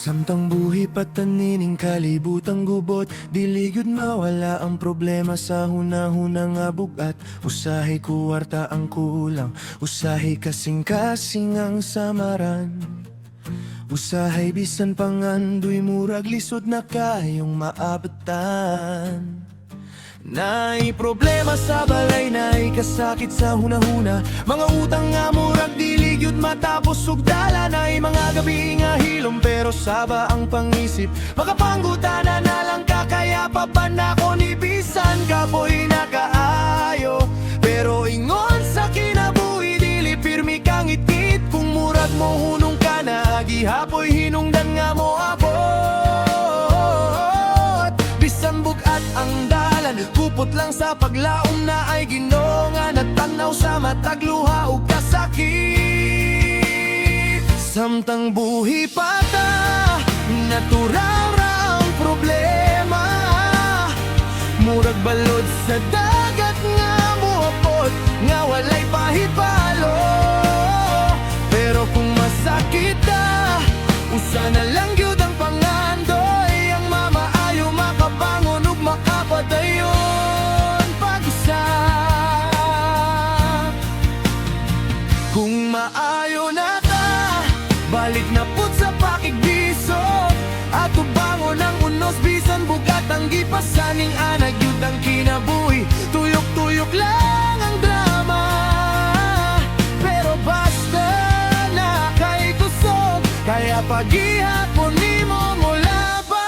Samtang buhi patanining kalibutang gubot, diligod mawala ang problema sa hunahunang abugat. Usahay kuwarta ang kulang, usahay kasing-kasing ang samaran. Usahay bisan pangandoy murag lisod na kayong maabatan. Naay problema sa balay, naay kasakit sa hunahuna. Mga utang nga murag diligyod matapos sugdala. Naay mga gabi nga hilom pero saba ang pangisip. Makapanggutana na lang ka kaya papanako ni bisan kapoy nakaayo. Pero ingon sa kinabuhi dili pirmi kang itit. Kung murag mo hunong ka na gihapoy hinungdan nga mo abot. Bisan bugat ang dalan, kupot lang sa paglaom na ay ginonga. Natanaw sa matag luha o kasakit. Samtang buhi pata, natural ra ang problema. Murag balod sa dagat nga muapot, nga walay pahibalo. Pero kung masakit na, usa na lang gyud ang pangandoy. Ang mamaayo makabangon ug makapadayon pag-usa. Kung maayo na ta, balik na pud sa pakigbiso. At ubangon ang unos bisan bugat ang gipasaning anag yun ang kinabuhi. Tuyok-tuyok lang ang drama, pero basta na kay kusog. Kaya paghihapon ni mo mula ba?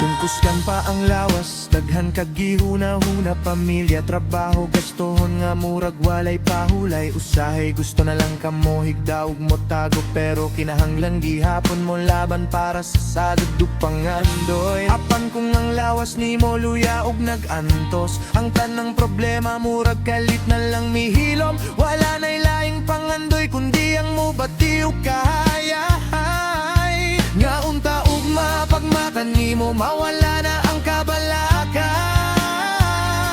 Kung kusgan pa ang lawas, daghan kag gihuna-huna. Pamilya, trabaho, gastohon nga murag walay pahulay. Usahay gusto na lang kamo higdaog mo tago, pero kinahanglan gihapon mo laban para sa sagad ug pangandoy. Apan kung ang lawas ni mo luya og nag-antos, ang tanang problema murag kalit na lang mihilom. Wala na'y laing pangandoy kundi ang mo batiw kahayahay. Nga unta ugma pagmata ni mo mawala na ang kabalaka.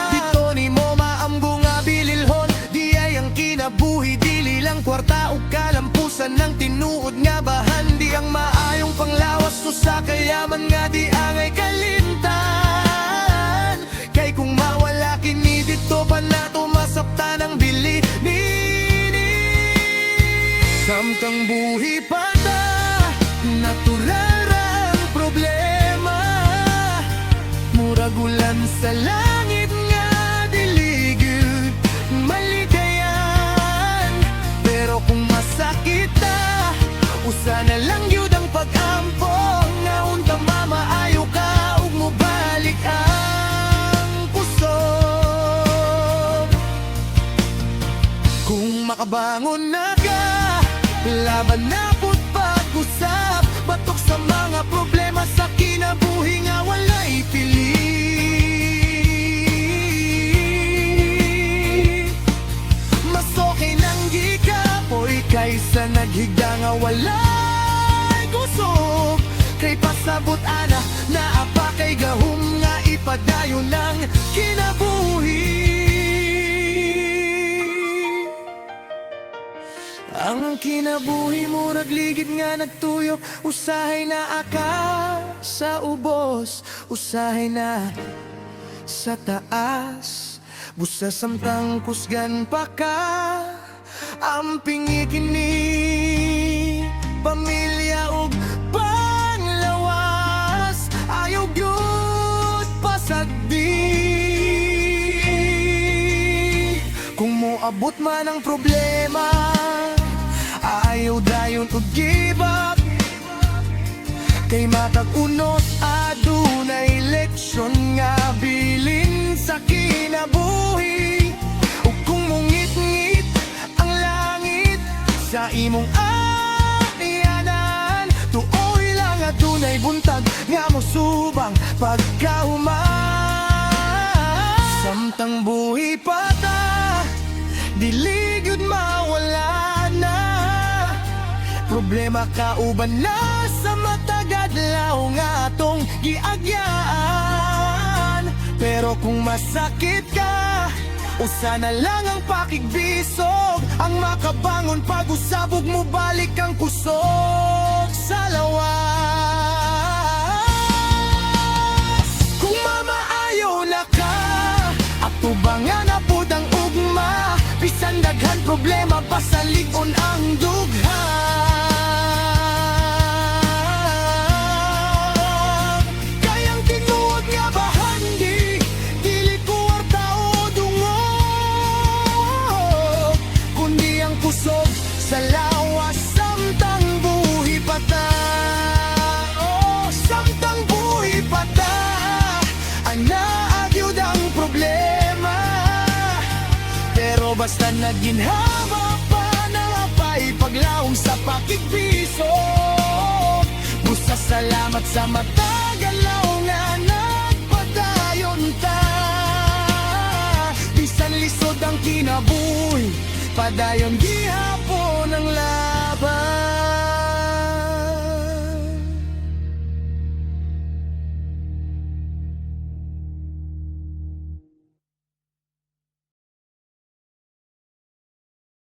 Dito ni mo maamgo nga bililhon, di ay ang kinabuhi dili lang kwarta o kalampusan ng tinuod nga bahan. Di ang maayong panglawas so sa kayaman nga di angay kalintan. Kay kung mawala kini dito pa nato masapta ng bili nini. Samtang buhi pa ta, natural ra ang problema. Murag ulan sa langit nga diligid maligayan. Pero kung masakit na, usa na lang yun ang pag-ampo. Nga unta mamaayo ka ug mo balik ang kusog. Kung makabangon na ka, laban na pud pag-usap. Batok sa mga problema sa kinabuhi nga walay pili. Mas okay nang gikapoy kaysa naghigda nga walay kusog. Kay pasabot ana na apa kay gahum nga ipadayon ng kinabuhi. Ang kinabuhi mo nagligid nga nagtuyok. Usahay na aka sa ubos, usahay na sa taas. Busa samtang kusgan pa ka, amping ikini pamilya ug panglawas. Ayaw gyud pasagdi. Kung moabot man ang problema, ayaw dayon ug give up. Kay matag unos adunay leksyon nga bilin sa kinabuhi. Ug kung mungit-ngit ang langit sa imong atiyanan, tuoy lang adunay buntag nga mosubang pagkahuman. Samtang buhi pa ta, dili gyud mawala na. Problema kauban na sa matagadlaw nga atong giagyaan. Pero kung masakit ka, Usa na lang ang pakigbisog, ang makabangon pag-usabog mo balik ang kusog sa lawas. Kung mamaayo na ka, atubangan na po ang ugma, bisan daghan problema pasalig-on ang dugha. Kayang tinuod nga bahandi, dili kuwarta o dungog, kundi ang kusog sa lawas samtang buhi pata. Oh, samtang buhi pata, ang naagyod ang problema. Pero basta naginhawa pa na pa'y paglaong sa pakikpiso. Busa salamat sa matagalaw nga nagpadayon ta. Bisan lisod ang kinabuhi, padayon gihap